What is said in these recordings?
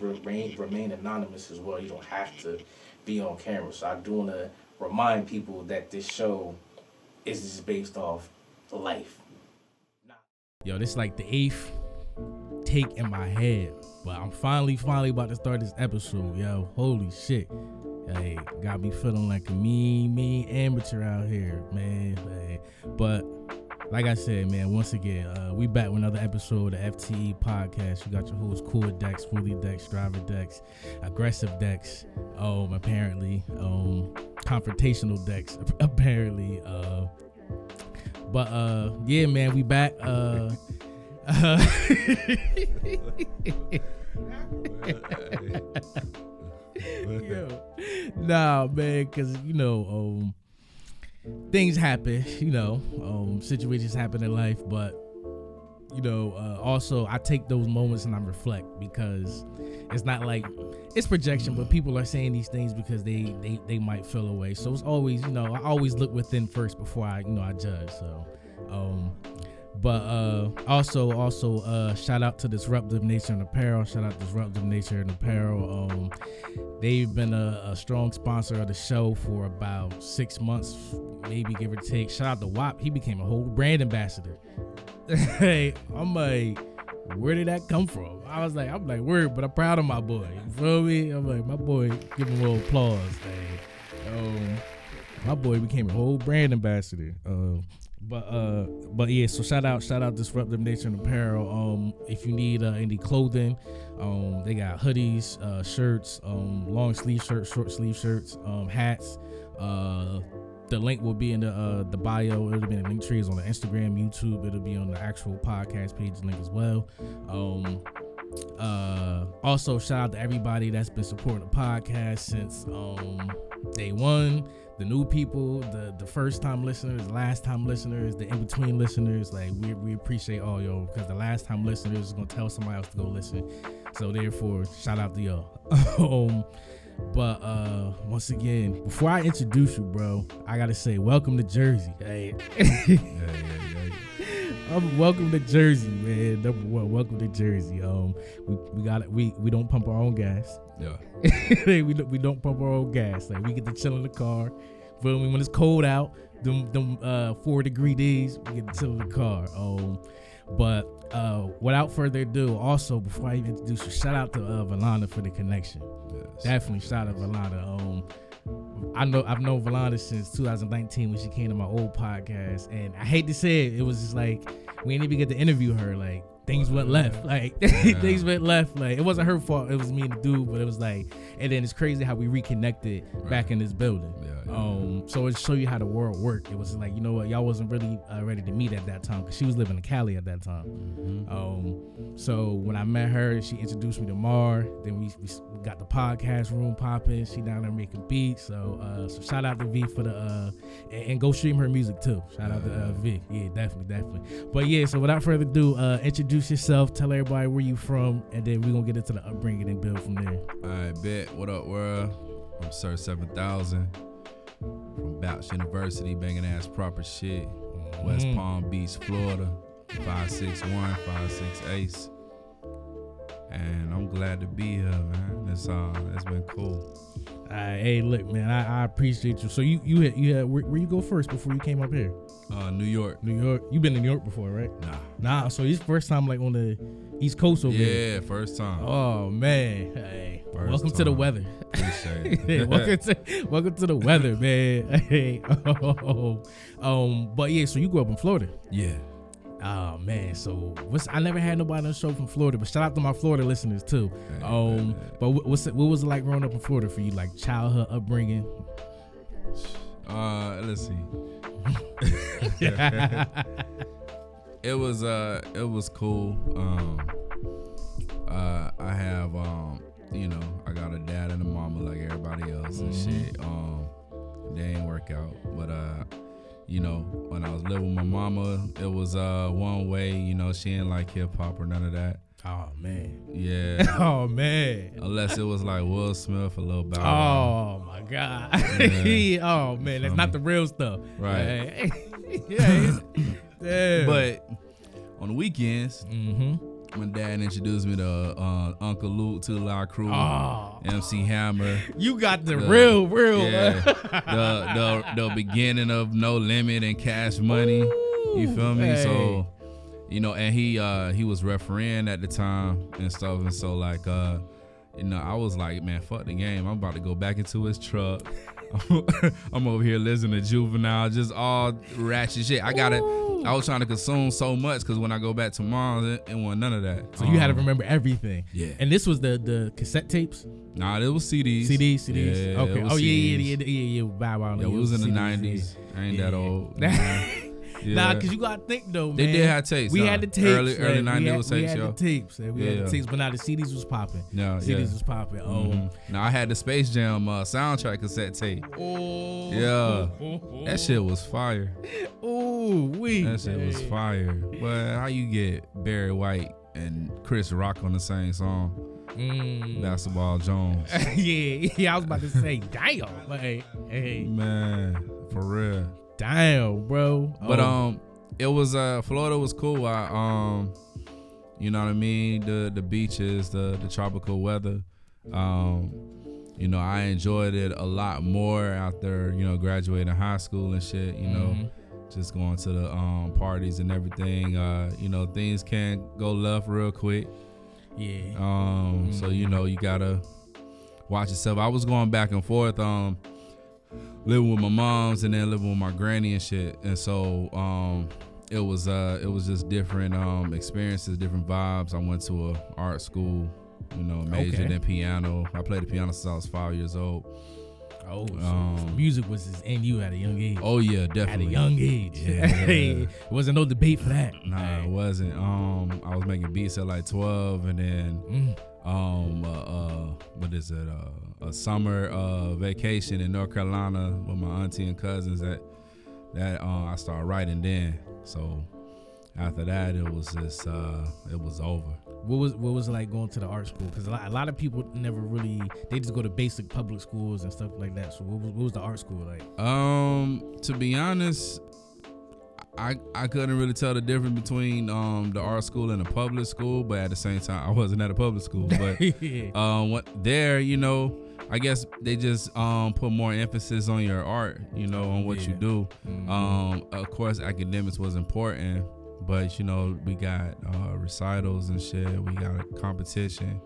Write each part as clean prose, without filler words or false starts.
remain anonymous as well. You don't have to be on camera. So I do want to remind people that this show is just based off life. Yo, this is like the 8th take in my head, but I'm finally about to start this episode. Yo, holy shit. Hey, got me feeling like a mean amateur out here, man. Hey, but like I said, man, once again, we back with another episode of FTE Podcast. You got your host, Core Dex, Fully Dex, Driver Dex, Aggressive Dex, apparently, confrontational Dex, apparently. But yeah, man, we back. Yo, nah, man, cause things happen, situations happen in life, but also I take those moments and I reflect, because it's not like it's projection, but people are saying these things because they might feel away. So it's always, I always look within first before I judge. So, but also shout out to Disruptive Nature and Apparel. Shout out Disruptive Nature and Apparel. They've been a strong sponsor of the show for about 6 months, maybe, give or take. Shout out to WAP. He became a whole brand ambassador. Hey, I'm like, where did that come from? I'm like, word, but I'm proud of my boy. You feel me? I'm like, my boy, give him a little applause. Hey. My boy became a whole brand ambassador. But yeah, so shout out Disruptive Nature and Apparel. If you need any clothing, they got hoodies, shirts, long sleeve shirts, short sleeve shirts, hats. The link will be in the bio. It'll be in the link trees on the Instagram, YouTube. It'll be on the actual podcast page link as well. Also shout out to everybody that's been supporting the podcast since day one. The new people, the first time listeners, the last time listeners, the in between listeners. Like, we appreciate all y'all, because the last time listeners is gonna tell somebody else to go listen. So therefore, shout out to y'all. But once again, before I introduce you, bro, I gotta say welcome to Jersey. Hey. Welcome to Jersey, man. Number one, welcome to Jersey. We don't pump our own gas. Yeah. we don't pump our own gas. Like, we get to chill in the car. Feel me? When it's cold out, them 4-degree days, we get to chill in the car. But without further ado, also before I even introduce you, shout out to Valanda for the connection. Yes. Definitely shout out to Valanda. I've known Valanda since 2019 when she came to my old podcast, and I hate to say it, it was just like we didn't even get to interview her. Like, things went left. Like, things went left. Like, it wasn't her fault. It was me and the dude, but it was like, and then it's crazy how we reconnected back in this building. So it show you how the world worked. It was like, you know what, y'all wasn't really ready to meet at that time, because she was living in Cali at that time. Mm-hmm. So when I met her, she introduced me to Mar. Then we got the podcast room popping. She down there making beats. So shout out to V for the and go stream her music too. Shout out to V. Yeah, definitely. But yeah, so without further ado, introduce yourself, tell everybody where you from, and then we're gonna get into the upbringing and build from there. Alright, bet. What up, world? I'm Sir 7000 from Bouts University, banging ass proper shit. West Palm Beach, Florida. 561, 56 and I'm glad to be here, man. That's been cool. Hey, look, man, I appreciate you. So you had where you go first before you came up here? New York. You been in New York before, right? Nah. So it's first time like on the East Coast over here. Yeah, first time. Oh man, hey, welcome to the weather. Appreciate it. welcome to the weather, man. Hey, but yeah, so you grew up in Florida. Yeah. Oh man, so I never had nobody on the show from Florida, but shout out to my Florida listeners too. But what was it like growing up in Florida for you, like childhood upbringing? Let's see. It was cool. I have I got a dad and a mama like everybody else and shit. They ain't work out, but when I was living with my mama, it was one way. She didn't like hip hop or none of that. Oh man. Yeah. Oh man. Unless it was like Will Smith or Lil Bow Wow. Oh my God. Yeah. Oh man, that's not the real stuff. Right. Yeah. Damn. But on the weekends, My dad introduced me to Uncle Luke, Two Live Crew, MC Hammer. You got the real. Yeah, the beginning of No Limit and Cash Money. You feel me? Hey. So, you know, and he was refereeing at the time and stuff, and so like you know, I was like, man, fuck the game. I'm about to go back into his truck. I'm over here listening to Juvenile, just all ratchet shit. I was trying to consume so much because when I go back tomorrow, it wasn't none of that. So you had to remember everything. Yeah. And this was the cassette tapes? Nah, it was CDs. CDs. Yeah, okay. it was Yeah. Wow. Yeah, we was in the 90s. I ain't that old. Yeah. Nah, because you got to think, though, man. They did have tapes. We had the tapes. Early 90s was tapes, We had the tapes. We had the tapes, but now the CDs was popping. Yeah, CDs was popping. Now, I had the Space Jam soundtrack cassette tape. Oh. Yeah. That shit was fire. That shit was fire. But how you get Barry White and Chris Rock on the same song? Basketball Jones. Yeah, I was about to say, damn. But hey. Man, for real. Damn, bro. But it was Florida was cool. You know what I mean? The beaches, the tropical weather. You know, I enjoyed it a lot more after, you know, graduating high school and shit, you know, just going to the parties and everything. You know, things can go left real quick. Yeah. So, you know, you gotta watch yourself. I was going back and forth, living with my moms and then living with my granny and shit. And so it was just different experiences, different vibes. I went to a art school, you know, majored in piano. I played the piano since I was 5 years old. Oh, so music was just in you at a young age. Oh yeah, definitely. At a young age. Yeah. Hey, wasn't no debate for that. Nah, it wasn't. I was making beats at like 12, and then what is it? A summer vacation in North Carolina with my auntie and cousins. That I started writing then. So after that, it was just it was over. What was it like going to the art school? Because a lot of people never really, they just go to basic public schools and stuff like that. So what was the art school like? To be honest, I couldn't really tell the difference between the art school and the public school, but at the same time, I wasn't at a public school. But there, you know, I guess they just put more emphasis on your art, you know, on what you do. Of course, academics was important. But, you know, we got recitals and shit. We got a competition.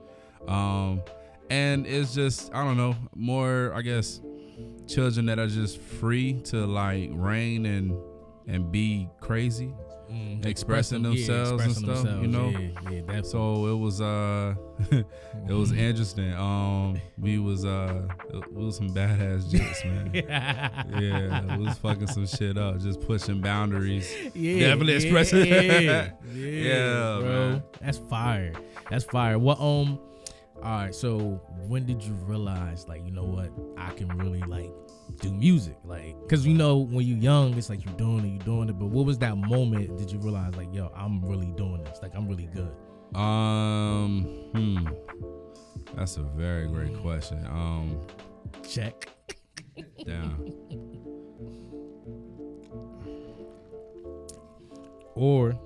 And it's just, I don't know, more, I guess, children that are just free to, like, reign and be crazy. Expressing themselves and stuff, you know. Yeah, definitely. So it was it was interesting. We was some badass jits, man. Yeah, we was fucking some shit up, just pushing boundaries. Definitely expressing. Yeah, bro. Man. That's fire. What all right, so when did you realize, like, you know what, I can really, like, do music? Like, because, you know, when you're young, it's like you're doing it, but what was that moment did you realize, like, yo, I'm really doing this, like, I'm really good? That's a very great question. Check. Damn. Or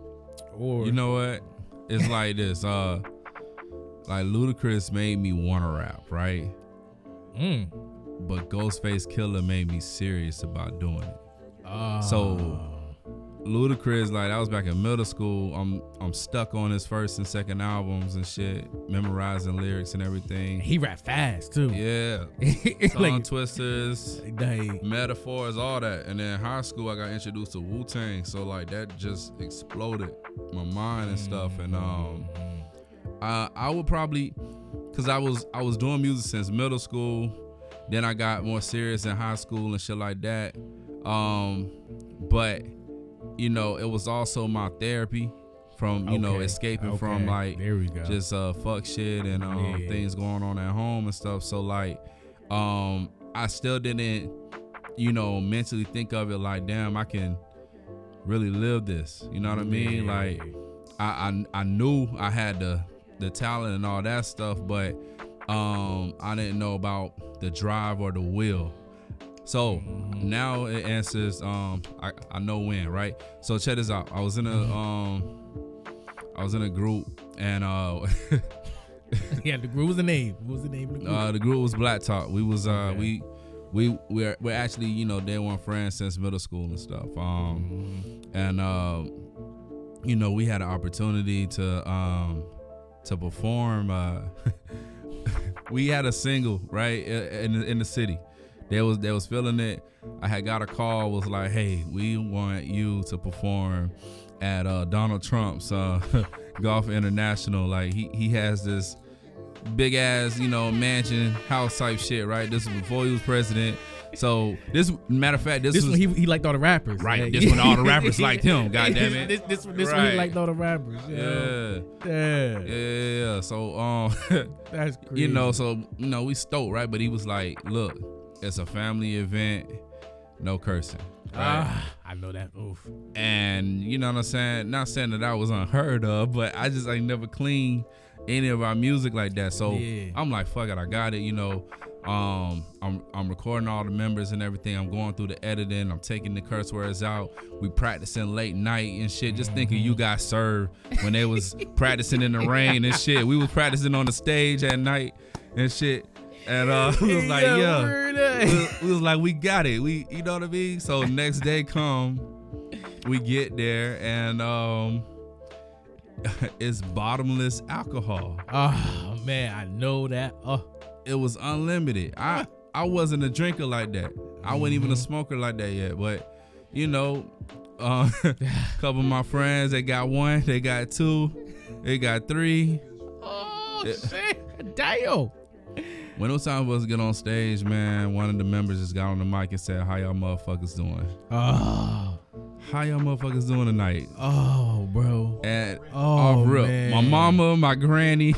you know what? It's like this. Like Ludacris made me want to rap, right? But Ghostface Killer made me serious about doing it. So Ludacris, like, that was back in middle school. I'm stuck on his first and second albums and shit, memorizing lyrics and everything. He rap fast too. Yeah. Tongue Like, twisters, like, metaphors, all that. And then in high school, I got introduced to Wu-Tang. So like that just exploded my mind and stuff. And I would probably, cause I was doing music since middle school. Then I got more serious in high school and shit like that. But you know, it was also my therapy from, you know, escaping from, like, there we go. Just fuck shit and things going on at home and stuff. So like, I still didn't, you know, mentally think of it like, damn, I can really live this. You know what I mean? Like, I knew I had the talent and all that stuff, but I didn't know about the drive or the will. So now it answers, I know when, right? So check this out. I was in I was in a group, and Yeah, the group was the name. What was the name of the group? the group was Black Talk. We was Okay. we're actually, you know, day one friends since middle school and stuff. And you know, we had an opportunity to perform. We had a single right in the city. They was feeling it. I had got a call, was like, hey, we want you to perform at Donald Trump's Golf International. Like he has this big ass, you know, mansion house type shit, right? This was before he was president. So this, matter of fact, this was when he liked all the rappers. right. Like, This when all the rappers liked him. God damn it. This when Right. he liked all the rappers. Yeah. So That's crazy. you know, so you know, we stoked, right? But he was like, look, it's a family event, no cursing. Right? I know that. Oof. And you know what I'm saying? Not saying that I was unheard of, but I just ain't never cleaned any of our music like that. So Yeah. I'm like, fuck it, I got it. You know, I'm recording all the members and everything. I'm going through the editing. I'm taking the curse words out. We practicing late night and shit. Just thinking you got served when they was practicing in the rain and shit. We was practicing on the stage at night and shit. And we was like, we was like, we got it. We, you know what I mean? So next day come, we get there and it's bottomless alcohol. Oh man, I know that. Oh, It was unlimited. I wasn't a drinker like that. I wasn't even a smoker like that yet. But you know, a couple of my friends, they got one, they got two, they got three. oh shit! Damn. When it was time for us to get on stage, man, one of the members just got on the mic and said, "How y'all motherfuckers doing? Oh, How y'all motherfuckers doing tonight?" oh, bro. And Oh, off rip, man. my mama, my granny,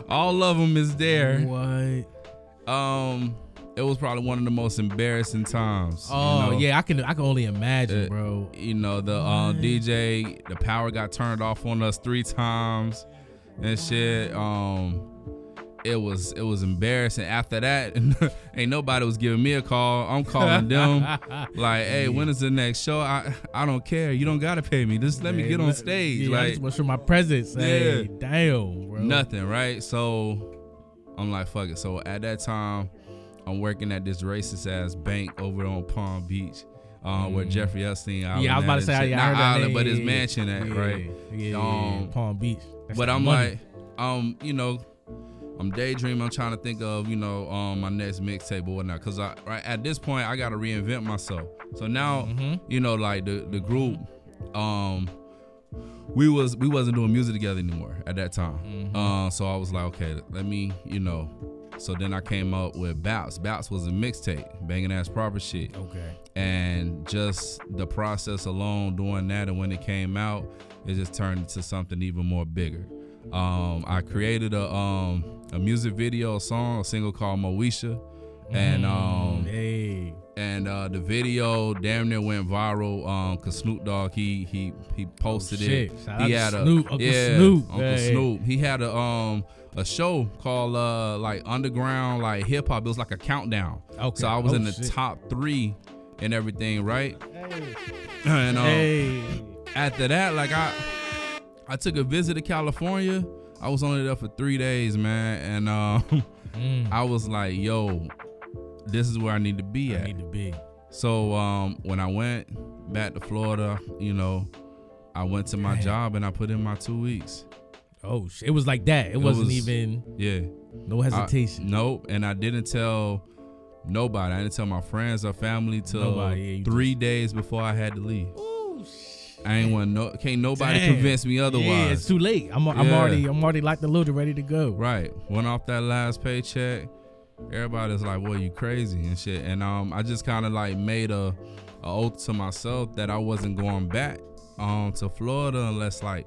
all of them is there. What? It was probably one of the most embarrassing times. Oh, you know? yeah. I can only imagine, bro. You know, the DJ, the power got turned off on us 3 times and shit. It was embarrassing. After that, ain't nobody was giving me a call. I'm calling them like, hey, when is the next show? I don't care. You don't gotta pay me. Just let me get on stage. Yeah, I like, just want to show my presence. Hey, Yeah. damn, bro. nothing, right? So I'm like, fuck it. So at that time, I'm working at this racist ass bank over on Palm Beach, where Jeffrey Epstein Island. Yeah, I was about to say, yeah, I heard not that island, name. but his Yeah, mansion at, yeah, right? Yeah, Palm Beach. That's But the I'm money. like, you know, I'm daydreaming. I'm trying to think of, you know, my next mixtape or whatnot. Cause right at this point, I gotta reinvent myself. So now, you know, like the group, we wasn't doing music together anymore at that time. So I was like, okay, let me, you know. So then I came up with Bounce. Bounce was a mixtape, banging ass proper shit. Okay. And just the process alone doing that, and when it came out, it just turned into something even more bigger. I created a music video, a single called Moesha, and Hey. and the video damn near went viral. Cause Snoop Dogg he posted it. Shout out He to had Snoop, a Uncle yeah, Snoop. Uncle Hey. Snoop. He had a show called like underground like hip hop. It was like a countdown. Okay. So I was Oh, in the shit. top 3 and everything, right? And Hey. after that, like I took a visit to California. I was only there for 3 days, man, and I was like, yo, this is where I need to be at. I need to be. So when I went back to Florida, you know, I went to my job and I put in my 2 weeks. Oh, it was like that. It wasn't was- even Yeah. no hesitation. Nope. And I didn't tell nobody. I didn't tell my friends or family till Nobody, yeah, you 3 days before I had to leave. Ooh, I ain't want can't nobody Damn. convince me otherwise. Yeah, it's too late. I'm Yeah. already locked and loaded, ready to go. Right. Went off that last paycheck. Everybody's like, "Boy, you crazy and shit." And I just kind of like made a oath to myself that I wasn't going back to Florida unless like,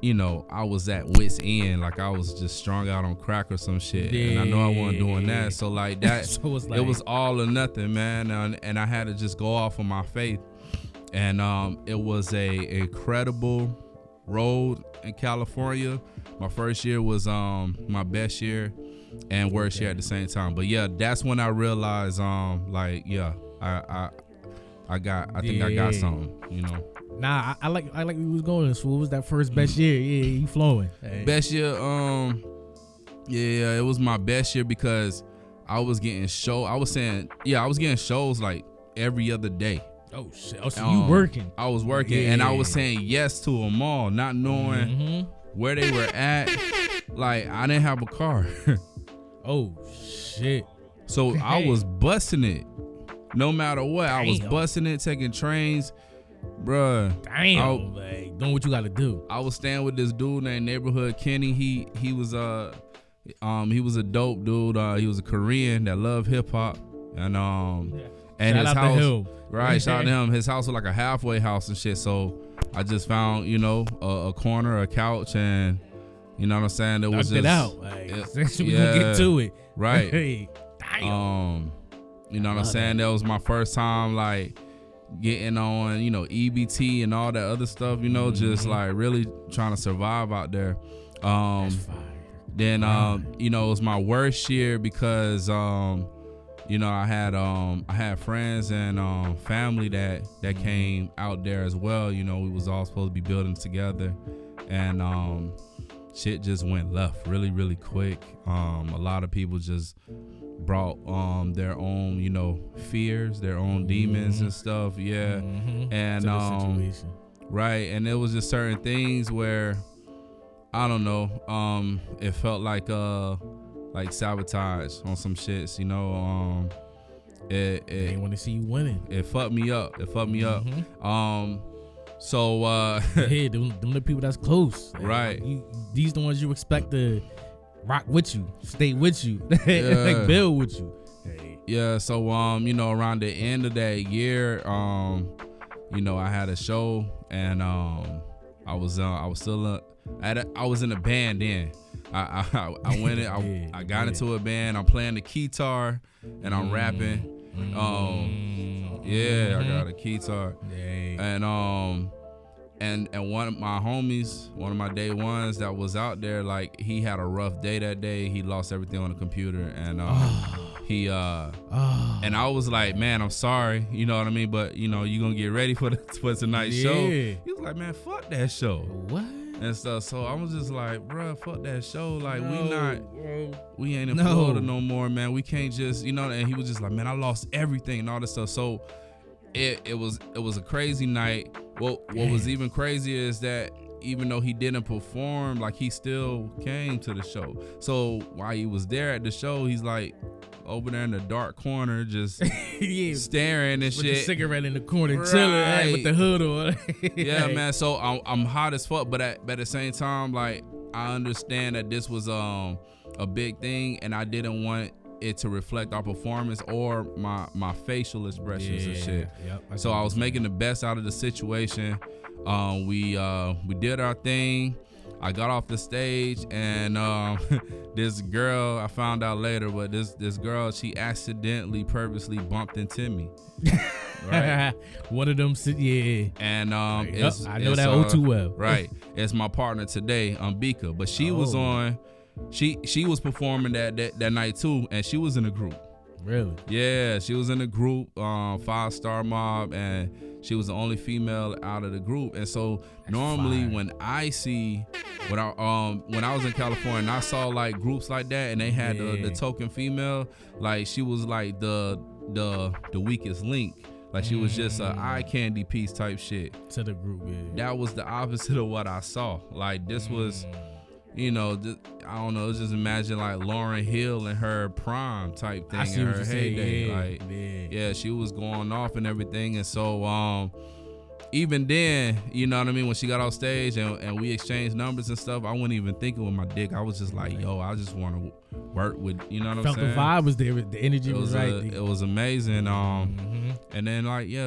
you know, I was at wit's end, like I was just strung out on crack or some shit. And I know I wasn't doing Yeah. that. So like that, So it's like, it was all or nothing, man. And I had to just go off on my faith. And it was a incredible road in California. My first year was my best year and worst year at the same time. But yeah, that's when I realized like, yeah, I think I got something, you know. Nah, I like we was going. So what was that first best year? Yeah, you flowing. Hey. Best year, yeah, it was my best year because I was getting I was getting shows like every other day. Oh shit! Oh, so you working? I was working, and I was saying yes to them all, not knowing where they were at. Like I didn't have a car. Oh shit! So I was busting it, no matter what. Damn. I was busting it, taking trains, bruh. Damn, like doing what you gotta do. I was staying with this dude named Neighborhood Kenny. He was a dope dude. He was a Korean that loved hip hop, and Shout his out house, to him. right? Shout out to him. His house was like a halfway house and shit. So I just found, a corner, a couch, and you know what I'm saying. It was just it out. Like, we gonna get to it, right? Hey, damn. You know what I'm saying. That was my first time like getting on, EBT and all that other stuff. Just like really trying to survive out there. That's fire. Then it was my worst year because I had friends and family that came out there as well. We was all supposed to be building together, and shit just went left really, really quick. A lot of people just brought their own, fears, their own demons and stuff. Yeah. And right, and it was just certain things where I don't know, it felt like sabotage on some shits, They didn't want to see you winning. It fucked me up. So hey, them the people that's close, right? These the ones you expect to rock with you, stay with you, like build with you. Hey. Yeah. So around the end of that year, I had a show, and I was still I was in a band then. I went in. I got into a band. I'm playing the guitar and I'm rapping. Yeah, I got a guitar. And one of my homies, one of my day ones that was out there, like he had a rough day that day. He lost everything on the computer, and and I was like, man, I'm sorry, you know what I mean? But you gonna get ready for tonight's show. He was like, man, fuck that show. What? And stuff. So I was just like, bruh, fuck that show. Like we ain't in Florida no more, man. We can't just, and he was just like, man, I lost everything and all this stuff. So it was a crazy night. What was even crazier is that even though he didn't perform, like he still came to the show. So while he was there at the show, he's like over there in the dark corner, just staring and with shit. The cigarette in the corner, chilling with the hood on. Yeah, man. So I'm hot as fuck, but at the same time, like I understand that this was a big thing, and I didn't want it to reflect our performance or my facial expressions and shit. Yep, so I was making the best out of the situation. We did our thing. I got off the stage, and this girl, I found out later, but this girl, she accidentally, purposely bumped into me. Right? One of them, yeah. And I know that all too well. Right. It's my partner today, Bika, but she was on. She was performing that night too, and she was in a group. Really? Yeah, she was in a group, 5-star mob, and she was the only female out of the group. And so normally when I was in California and I saw like groups like that, and they had the token female, like she was like the weakest link. Like she was just a eye candy piece type shit to the group. Yeah. That was the opposite of what I saw. Like this was, I don't know. Just imagine like Lauryn Hill in her prime type thing in her heyday. Yeah, she was going off and everything. And so even then, you know what I mean, when she got off stage and we exchanged numbers and stuff, I wasn't even thinking with my dick. I was just like, yo, I just want to work with, you know what I'm saying? Felt the vibe was there, the energy was right. It was amazing. And then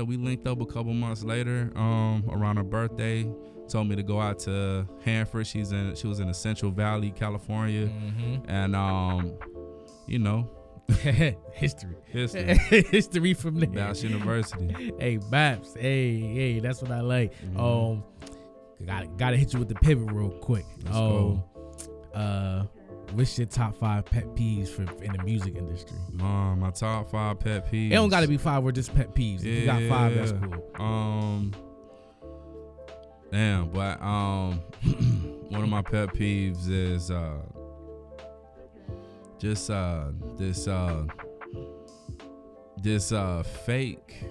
we linked up a couple months later around her birthday. Told me to go out to Hanford. She was in the Central Valley, California. And history history from there. Bash University. Hey, Baps. Hey, that's what I like. Gotta hit you with the pivot real quick. Let's go. What's your top 5 pet peeves in the music industry? My top 5 pet peeves. It don't gotta be 5, we're just pet peeves. If you got 5, that's cool. Damn, but one of my pet peeves is just this fake,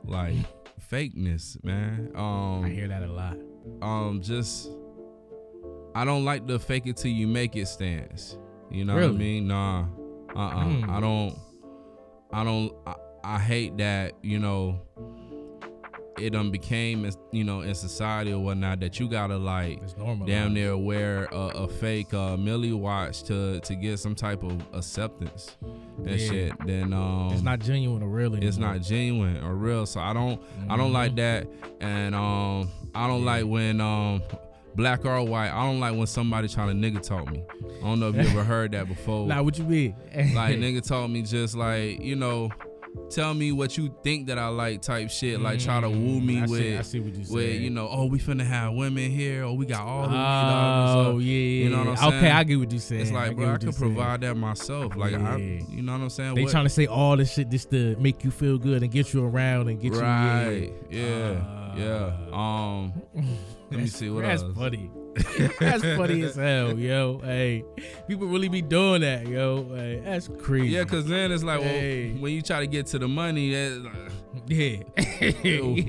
like fakeness, man. I hear that a lot. Just I don't like the fake it till you make it stance. You know Really? what I mean? Nah. I hate that, you know, it became, you know, in society or whatnot that you gotta like It's normal. damn near wear a fake Millie watch to get some type of acceptance and shit. Then it's not genuine or real anymore. it's not genuine or real. So I don't like that. And I don't like when black or white, I don't like when somebody trying to nigga talk me. I don't know if you ever heard that before. Nah, what you mean? Like nigga talk me just like, you know, tell me what you think that I like type shit. Like try to woo me I with see what you said. with, you know, oh, we finna have women here, or we got all the weed. Oh, yeah. You know what I'm saying? Okay, I get what you saying. It's like, get bro, I what you could saying. provide that myself. Like, Yeah. you know what I'm saying? They What- trying to say all this shit just to make you feel good and get you around and get right. you. Yeah. Let me see what That's else. funny. That's funny as hell, yo. Hey, people really be doing that, yo. Hey, that's crazy. Yeah, cause then it's like, well, Hey. when you try to get to the money, yeah.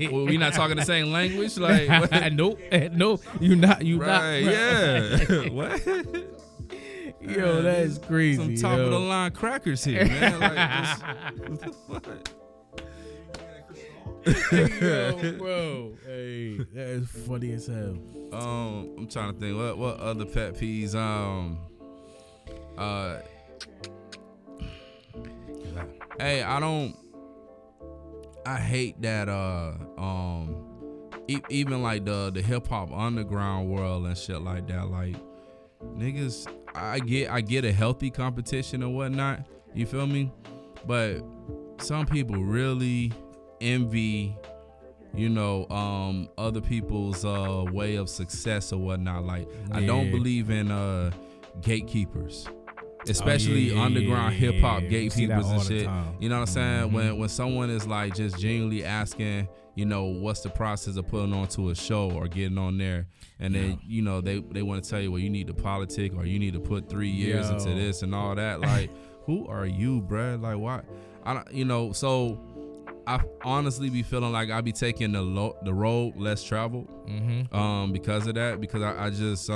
well, we not talking the same language. Like, what? nope, no, you not. Right? Yeah. What? Yo, that is crazy. Some top yo. of the line crackers here, man. Like, what the fuck? Yo, bro. Hey, that is funny as hell. I'm trying to think what other pet peeves. Hey, I hate that even like the hip hop underground world and shit like that. Like niggas, I get a healthy competition and whatnot. You feel me? But some people really envy, you know, other people's way of success or whatnot. Like I don't believe in gatekeepers, especially underground hip hop gatekeepers and shit. You know what I'm saying? When someone is like just genuinely asking, you know, what's the process of putting on to a show or getting on there, and then you know they want to tell you, well, you need to politic or you need to put 3 years into this and all that. Like, who are you, bruh? Like, why? I don't, you know. So I honestly be feeling like I be taking the road less traveled, because of that. Because I just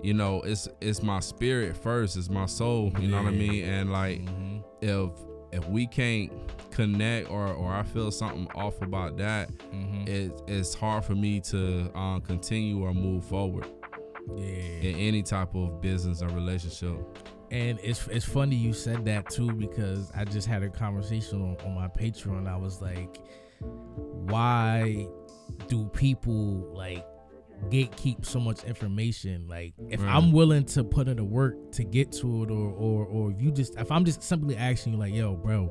you know, it's my spirit first, it's my soul. You know what I mean? And like, if we can't connect or I feel something off about that, it's hard for me to continue or move forward. In any type of business or relationship. And it's funny you said that too, because I just had a conversation on my Patreon. I was like, why do people like gatekeep so much information? Like, if I'm willing to put in the work to get to it, or if I'm just simply asking you like, yo, bro,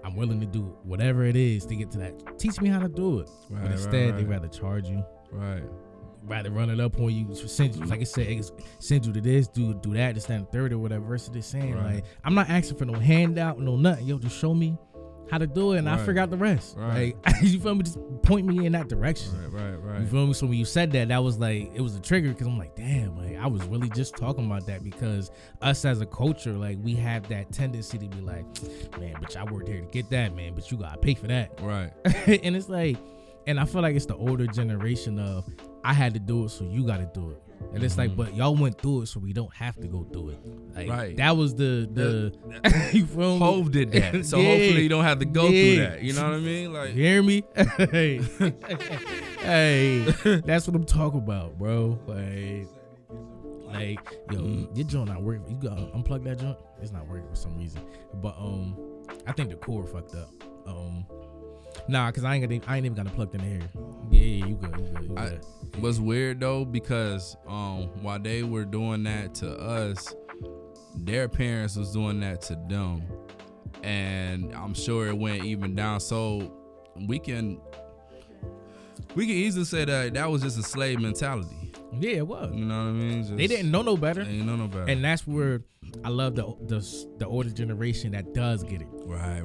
I'm willing to do whatever it is to get to that, teach me how to do it. But instead they rather charge you. Rather run it up on you, send you, like I said, send you to this, do that, this, that, and third, or whatever. Versus this saying, like, I'm not asking for no handout, no nothing. Yo, just show me how to do it, and I figure out the rest. Like, you feel me? Just point me in that direction. Right. You feel me? So when you said that, that was like, it was a trigger, because I'm like, damn, like, I was really just talking about that, because us as a culture, like, we have that tendency to be like, man, bitch, I worked here to get that, man, but you gotta pay for that. And it's like, and I feel like it's the older generation of, I had to do it, so you got to do it. And it's like, but y'all went through it, so we don't have to go through it. Like, that was the you feel me? Hove did that, so hopefully you don't have to go through that. You know what I mean? Like, you hear me? Hey, that's what I'm talking about, bro. Like, yo, your joint not working. You gotta unplug that joint. It's not working for some reason. But I think the cord fucked up. Nah, cause I ain't even got it plugged in the hair. Yeah, you good. What's weird though, because while they were doing that to us, their parents was doing that to them, and I'm sure it went even down. So we can easily say that was just a slave mentality. Yeah, it was. You know what I mean? They didn't know no better. They didn't know no better. And that's where I love the older generation that does get it. Right.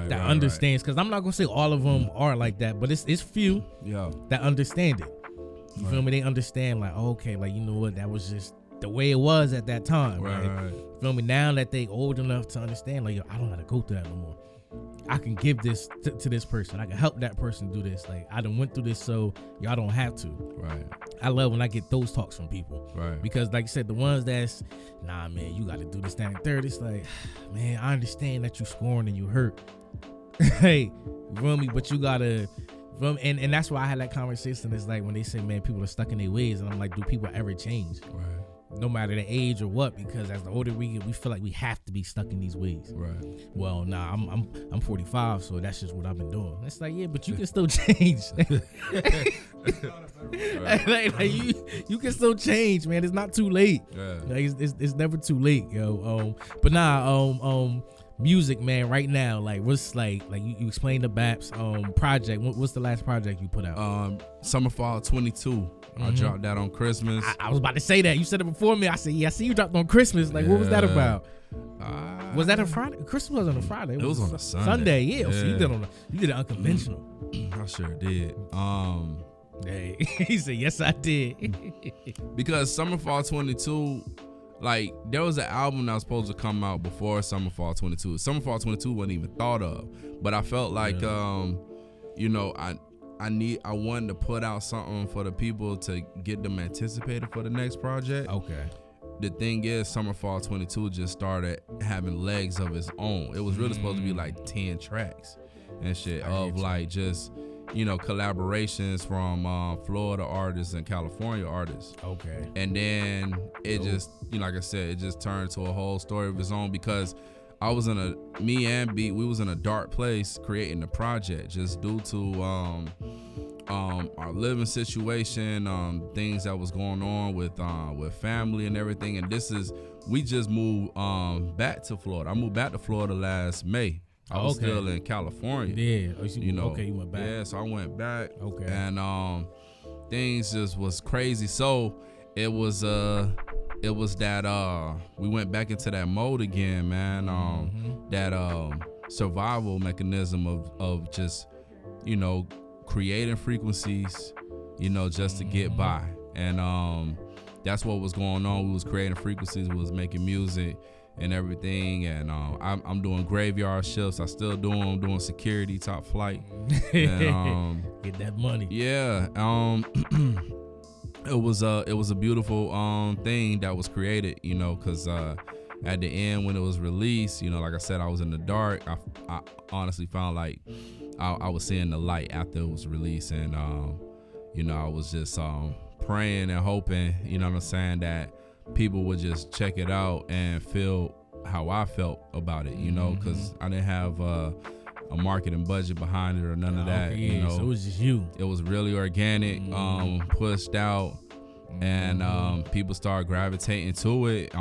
That understands, because I'm not gonna say all of them are like that, but it's few that understand it. You feel me? They understand like, okay, like, you know what, that was just the way it was at that time. Right. You feel me? Now that they old enough to understand, like, yo, I don't gotta go through that no more. I can give this to this person. I can help that person do this. Like, I done went through this, so y'all don't have to. Right. I love when I get those talks from people. Right. Because like I said, the ones that's, nah, man, you got to do this, that, and third. It's like, man, I understand that you scoring and you hurt. Hey, you feel me? But you got to, and that's why I had that conversation. It's like when they say, man, people are stuck in their ways. And I'm like, do people ever change? Right. No matter the age or what, because as the older we get, we feel like we have to be stuck in these ways. Right. Well, nah, I'm 45, so that's just what I've been doing. It's like, yeah, but you can still change. like you can still change, man. It's not too late. Yeah. Like, it's never too late, yo. But nah, music, man. Right now, like, what's like you explained the BAPS project. What's the last project you put out? Summer Fall 22. I dropped that on Christmas. I was about to say that. You said it before me. I said, yeah, I see you dropped on Christmas. Like, what was that about? Was that a Friday? Christmas wasn't a Friday. It was on a Sunday. Sunday, yeah. So you did it unconventional. I sure did. Hey, he said, yes, I did. Because Summer Fall 22, like, there was an album that was supposed to come out before Summer Fall 22. Summer Fall 22 wasn't even thought of. But I felt like, you know, I wanted to put out something for the people to get them anticipated for the next project. Okay. The thing is, Summer Fall 22 just started having legs of its own. It was really supposed to be like 10 tracks and shit of like just, you know, collaborations from Florida artists and California artists. Okay. And then it just, you know, like I said, it just turned to a whole story of its own because me and Beat, we was in a dark place creating the project just due to our living situation, things that was going on with family and everything. And we just moved back to Florida. I moved back to Florida last May. I was still in California. Yeah. You know. Okay, you went back. Yeah, so I went back. Okay. And things just was crazy. So it was that we went back into that mode again, man. That survival mechanism of just, you know, creating frequencies, you know, just to get by. And that's what was going on. We was creating frequencies, we was making music and everything. And I'm doing graveyard shifts. I still doing security, top flight. And, get that money. Yeah. It was a beautiful thing that was created, you know, because at the end when it was released, you know, like I said, I was in the dark. I honestly found like I was seeing the light after it was released, and you know, I was just praying and hoping, you know what I'm saying, that people would just check it out and feel how I felt about it, you know, because I didn't have a marketing budget behind it or none of that. Yeah, you know, so it was just you. It was really organic, pushed out, and people started gravitating to it.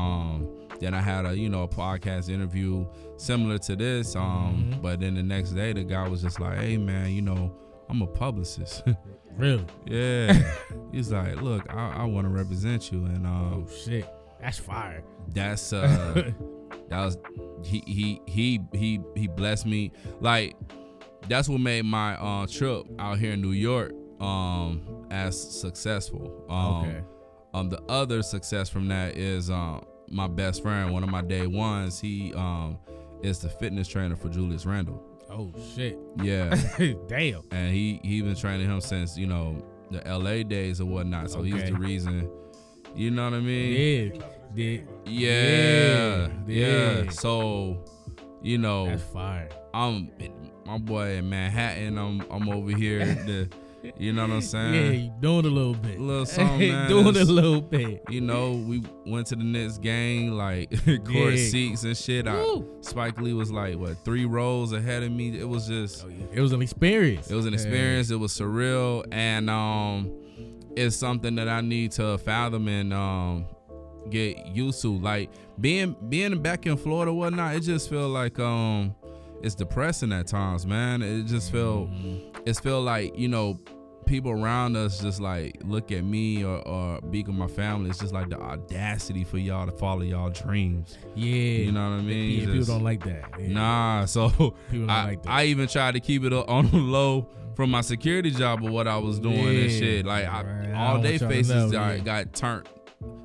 Then I had a podcast interview similar to this, but then the next day the guy was just like, "Hey man, you know, I'm a publicist." Really? Yeah. He's like, "Look, I want to represent you," and oh shit, that's fire. That's that was he blessed me. Like, that's what made my trip out here in New York as successful. Okay. The other success from that is my best friend, one of my day ones. He is the fitness trainer for Julius Randle. Oh shit. Yeah. Damn. And he been training him since, you know, the LA days or whatnot. So he's the reason. You know what I mean? Yeah. So, you know, that's fire. I'm my boy in Manhattan. I'm over here. You know what I'm saying? Yeah, you doing a little bit. A little something, man. Doing a little bit. You know, we went to the Knicks game, like court seats and shit. Spike Lee was like, 3 rows ahead of me. It was just, it was an experience. It was an experience. It was surreal, and it's something that I need to fathom and get used to. Like being back in Florida, whatnot. It just feel like it's depressing at times, man. It just feel like, you know, people around us just like look at me or Beak of my family. It's just like the audacity for y'all to follow y'all dreams. Yeah, you know what I mean. Yeah, people don't like that. Yeah. Nah, so people don't like that. I even tried to keep it on the low from my security job or what I was doing and shit. Like all day faces got turned,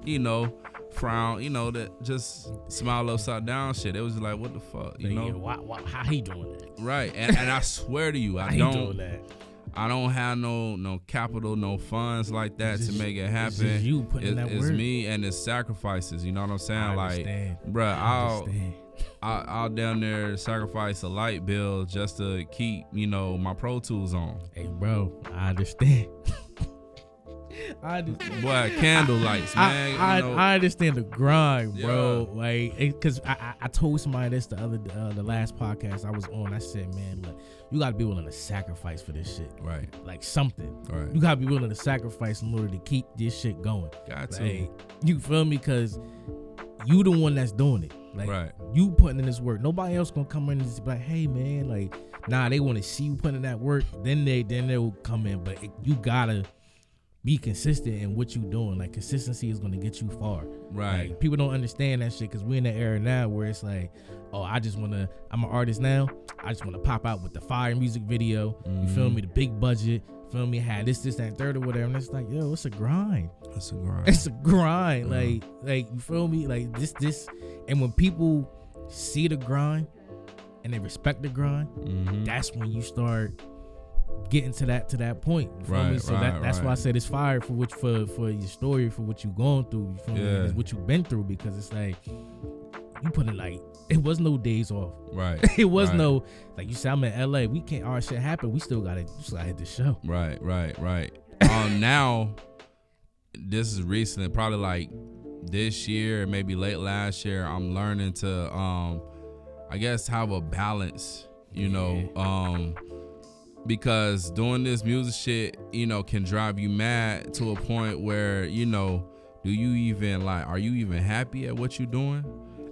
you know, frown, you know, that just smile upside down shit. It was like, what the fuck, you know? How he doing that? Right, and I swear to you, I don't have no capital, no funds like that to make it happen. It's just you putting in that It's work. me and it's sacrifices. You know what I'm saying? I Bruh, I'll down there sacrifice a light bill just to keep, you know, my Pro Tools on. Hey, bro, I understand. Boy, candle lights, man. I understand the grind, bro. Yeah. Like, because I told somebody this the last podcast I was on. I said, man, look, you gotta be willing to sacrifice for this shit. Right. Like something. Right. You gotta be willing to sacrifice in order to keep this shit going. Got to. Like, you feel me? Because you the one that's doing it. Like, right. You putting in this work. Nobody else gonna come in and just be like, hey, man, like, nah, they want to see you putting in that work. Then they'll come in. But you gotta be consistent in what you doing. Like, consistency is gonna get you far. Right. Like, people don't understand that shit because we're in that era now where it's like, oh, I'm an artist now. I just wanna pop out with the fire music video. Mm-hmm. You feel me? The big budget. Feel me? Had this, that, third, or whatever. And it's like, yo, it's a grind. It's a grind. It's a grind. Yeah. Like you feel me? Like this. And when people see the grind and they respect the grind, mm-hmm. that's when you start getting to that point. You feel Right, me? So that's why I said it's fire for your story, for what you going through. You feel me? It's what you've been through, because it's like you put it like it was no days off. Right. It was no, like you said, I'm in LA. We can't, our shit happen. We still gotta hit the show. Right. Now, this is recently, probably like this year, maybe late last year, I'm learning to, I guess, have a balance, you know, because doing this music shit, you know, can drive you mad to a point where, you know, are you even happy at what you're doing?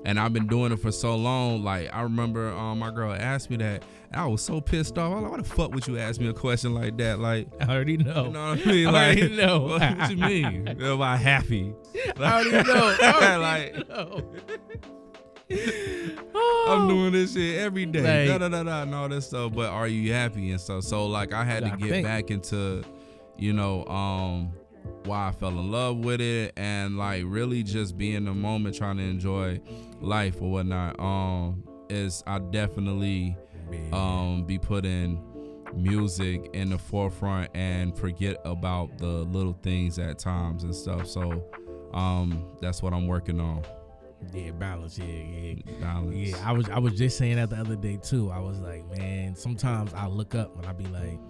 And I've been doing it for so long. Like, I remember my girl asked me that, and I was so pissed off. I was like, why the fuck would you ask me a question like that? Like, I already know. You know what I mean? I already know. What you mean? Am I happy? I already know. Like, know. I'm doing this shit every day. Like, And all this stuff. But are you happy and stuff? So, like, I had to get back into, you know, why I fell in love with it, and like really just be in the moment, trying to enjoy life or whatnot. Is I definitely be putting music in the forefront and forget about the little things at times and stuff. So that's what I'm working on. Yeah, balance. Yeah. Balance. Yeah, I was just saying that the other day too. I was like, man, sometimes I look up and I be like,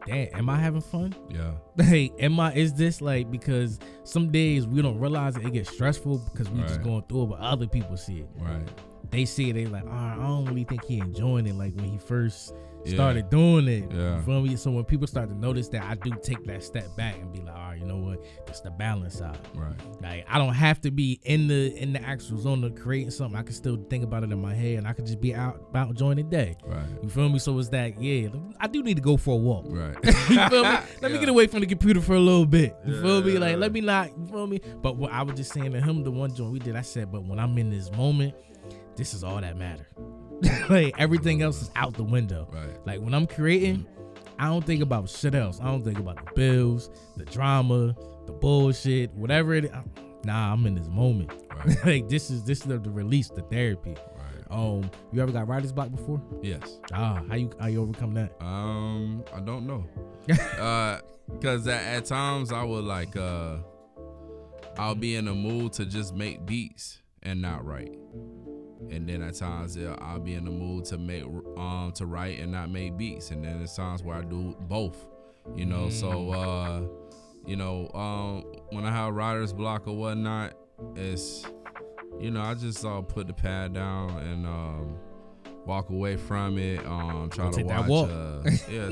damn, am I having fun? Yeah. Hey, is this like, because some days we don't realize it gets stressful because we just going through it, but other people see it. Right. They see it, they like, I don't really think he enjoying it like when he first started doing it. Yeah. You feel me? So when people start to notice that, I do take that step back and be like, all right, you know what? It's the balance side. Right. Like, I don't have to be in the actual zone of creating something. I can still think about it in my head, and I can just be out about enjoying the day. Right. You feel me? So it's that, I do need to go for a walk. Right. You feel me? Let me get away from the computer for a little bit. You feel me? Like, Yeah. let me not, you feel me? But what I was just saying to him, the one joint we did, I said, but when I'm in this moment, this is all that matter. Like, everything else is out the window. Right. Like, when I'm creating, I don't think about shit else. I don't think about the bills, the drama, the bullshit, whatever it is. Nah, I'm in this moment. Right. Like, this is the release, the therapy. Right. You ever got writer's block before? Yes. How you overcome that? I don't know. Cause at times I would like I'll be in a mood to just make beats and not write. And then at times I'll be in the mood to make to write and not make beats. And then there's times where I do both. You know, so when I have writer's block or whatnot, it's, you know, I just put the pad down and walk away from it. Try to watch that walk.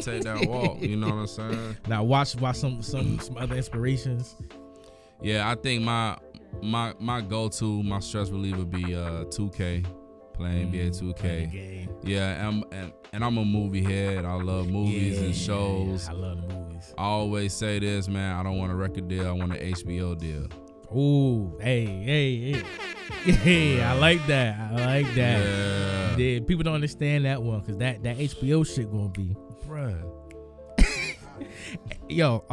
Take that walk. You know what I'm saying? Now watch some other inspirations. Yeah, I think my go-to, my stress reliever would be 2K, playing NBA 2K. Yeah, and I'm a movie head. I love movies and shows. I love the movies. I always say this, man, I don't want a record deal, I want an HBO deal. Ooh, hey. I like that. Yeah, people don't understand that one, because that HBO shit gonna be, bruh. Yo.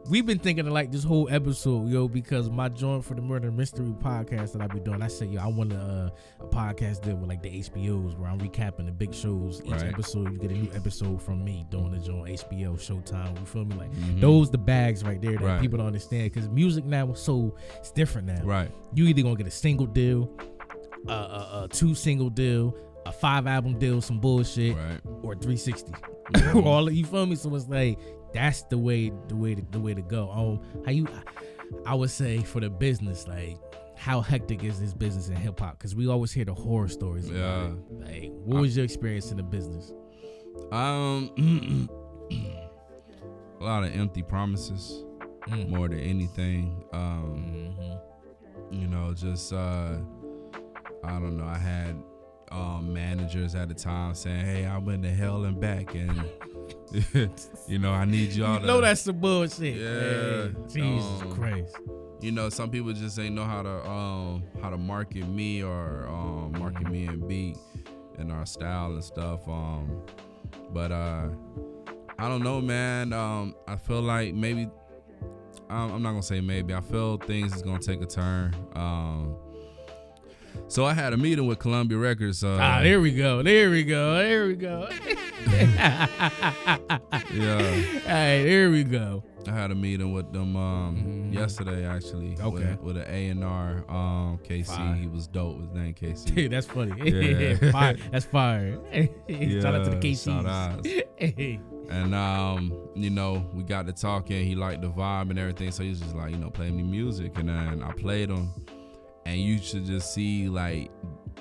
We've been thinking of like this whole episode, yo, because my joint for the Murder Mystery podcast that I be doing, I said, yo, I want a podcast deal with like the HBOs where I'm recapping the big shows. Each episode, you get a new episode from me doing the joint HBO, Showtime. You feel me? Like those the bags right there that people don't understand because music now it's different now. Right. You either gonna get a single deal, a 2 single deal, a 5 album deal, some bullshit, or 360. All you feel me? So it's like. That's the way to go. I would say for the business, like how hectic is this business in hip hop? Because we always hear the horror stories. Yeah. Like, what was your experience in the business? A lot of empty promises, more than anything. You know, just I don't know. I had managers at the time saying, "Hey, I went to hell and back and." You know, I need y'all to. That's some bullshit. Yeah, Jesus Christ. You know, some people just ain't know how to market me or market me and beat and our style and stuff. But I don't know, man. I feel like maybe I'm not gonna say maybe. I feel things is gonna take a turn. So I had a meeting with Columbia Records. There we go. Yeah. Hey, there we go. I had a meeting with them yesterday, actually. Okay. With an A&R, KC. Fire. He was dope. His name KC. That's funny. Yeah. Fire. That's fire. Shout out to the KCs. Shout out. And you know, we got to talking. He liked the vibe and everything, so he was just like, you know, play me music. And then I played him, and you should just see like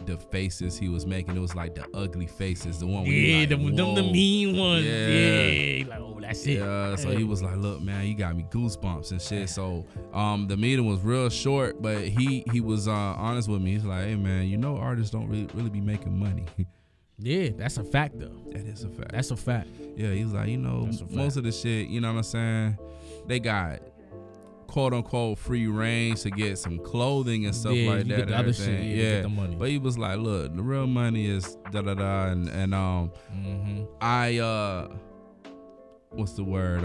the faces he was making. It was like the ugly faces, the one where like, the mean ones. Yeah. Like, oh, that's it. Yeah, so he was like, look, man, you got me goosebumps and shit. So the meeting was real short, but he was honest with me. He's like, hey man, you know artists don't really be making money. Yeah, that's a fact though. That is a fact. That's a fact. Yeah, he was like, you know, most of the shit, you know what I'm saying, they got quote unquote free range to get some clothing and stuff like that. Get the other shit, get the money. But he was like, look, the real money is da-da-da, and I what's the word?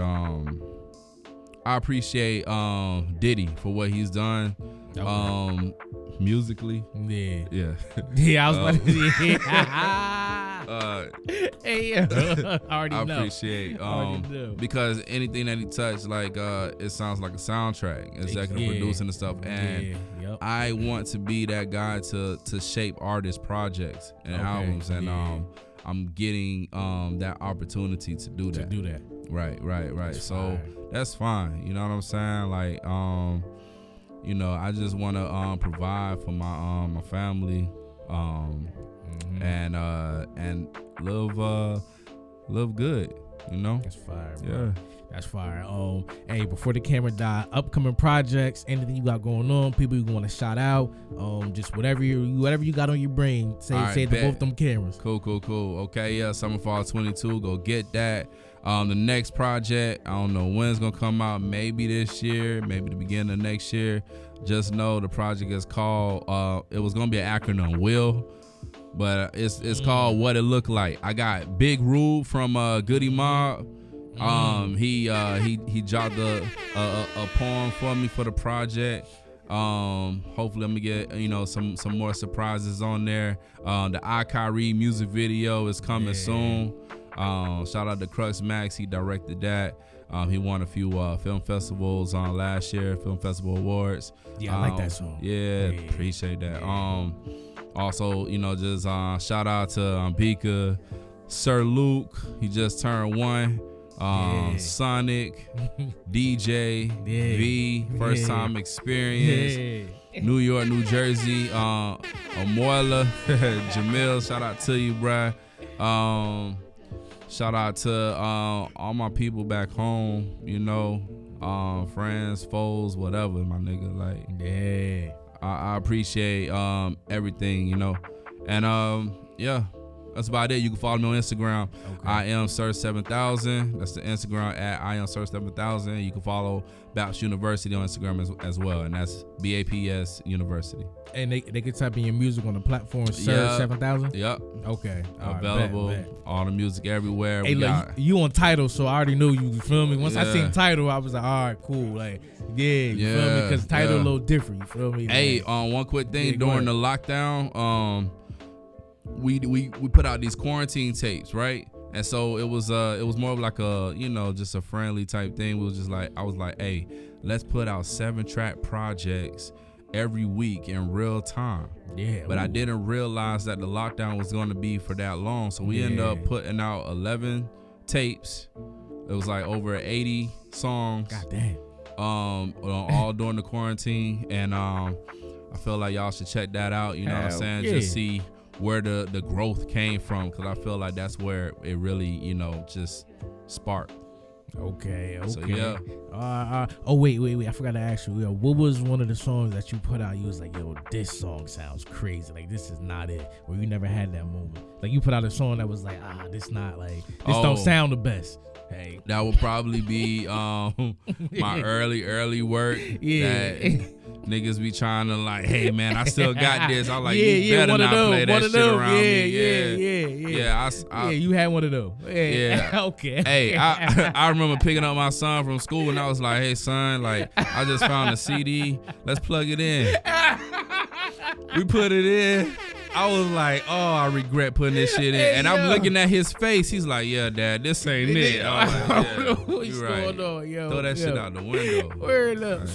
I appreciate Diddy for what he's done. Okay. Musically. Yeah. Yeah, I was about to say. Hey, I appreciate because anything that he touched, like it sounds like a soundtrack, executive producing and stuff. And I want to be that guy to shape artist projects and albums, and I'm getting that opportunity to do that. Right. So that's fine. You know what I'm saying? Like you know, I just want to provide for my my family, and live good. You know, that's fire. Bro. Yeah, that's fire. Hey, before the camera die, upcoming projects, anything you got going on, people you want to shout out, just whatever you got on your brain, say it to both them cameras. Cool. Okay, yeah, Summer Fall 22, go get that. The next project, I don't know when it's gonna come out. Maybe this year, maybe the beginning of next year. Just know the project is called. It was gonna be an acronym, Will, but it's called What It Look Like. I got Big Rube from Goody Mob. He dropped a poem for me for the project. Hopefully I'm gonna get some more surprises on there. The I Kyrie music video is coming soon. Shout out to Crux Max, he directed that. He won a few film festivals last year, Film Festival Awards. Yeah, I like that song. Yeah, appreciate that. Also, just shout out to Bika, Sir Luke, he just turned 1. Sonic, DJ, V, first time experience. New York, New Jersey, Amoila, Jamil, shout out to you, bruh. Shout out to all my people back home, friends, foes, whatever, my nigga. Like, I appreciate everything, and That's about it. You can follow me on Instagram. Okay. I am Sir7000. That's the Instagram at I am Sir7000. You can follow Baps University on Instagram as well, and that's BAPS University. And they can type in your music on the platform Sir 7000. Yep. Okay. All Available. Right, bet. All the music everywhere. Hey, look, you on Tidal, so I already knew you. You feel me? Once I Yeah. seen Tidal, I was like, all right, cool. Like, you feel me? Because Tidal a little different. You feel me? Hey, one quick thing during the lockdown, we put out these quarantine tapes, right? And so it was more of like a, just a friendly type thing. We was just like, I was like, hey, let's put out 7-track projects every week in real time. Yeah. But I didn't realize that the lockdown was going to be for that long. So we ended up putting out 11 tapes. It was like over 80 songs. God damn. All during the quarantine. And I feel like y'all should check that out. You know what I'm saying? Yeah. Just see where the growth came from. Because I feel like that's where it really, just sparked. Okay. So, yeah. Oh, wait. I forgot to ask you. Yo, what was one of the songs that you put out? You was like, yo, this song sounds crazy. Like, this is not it. Or you never had that moment. Like, you put out a song that was like, this not like, this don't sound the best. Hey. That would probably be my early work. Yeah. That niggas be trying to like, hey man, I still got this. I'm like, you better not play that shit around me. Yeah, you had one of those. Yeah. Okay. Hey, I remember picking up my son from school and I was like, hey son, like I just found a CD. Let's plug it in. We put it in. I was like, oh, I regret putting this shit in. And I'm looking at his face. He's like, yeah, Dad, this ain't it. I was like, yeah, What's right. going on, yo? Throw that shit out the window. Word up.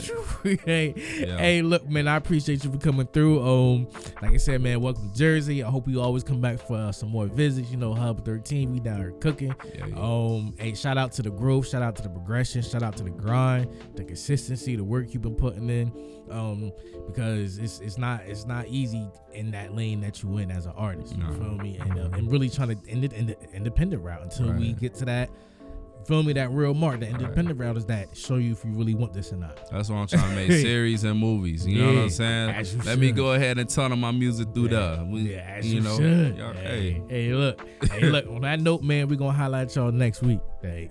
Hey, look, man, I appreciate you for coming through. Like I said, man, welcome to Jersey. I hope you always come back for some more visits. Hub 13, we down here cooking. Yeah. Hey, shout out to the growth, shout out to the progression, shout out to the grind, the consistency, the work you've been putting in. Because it's not easy in that lane that you in as an artist. You feel me? And really trying to independent route until we get to that. Feel me? That real mark. The independent route is that show you if you really want this or not. That's why I'm trying to make series and movies. You know what I'm saying? Let me go ahead and tunnel my music through there. As you should. Hey, look. On that note, man, we're gonna highlight y'all next week. Hey.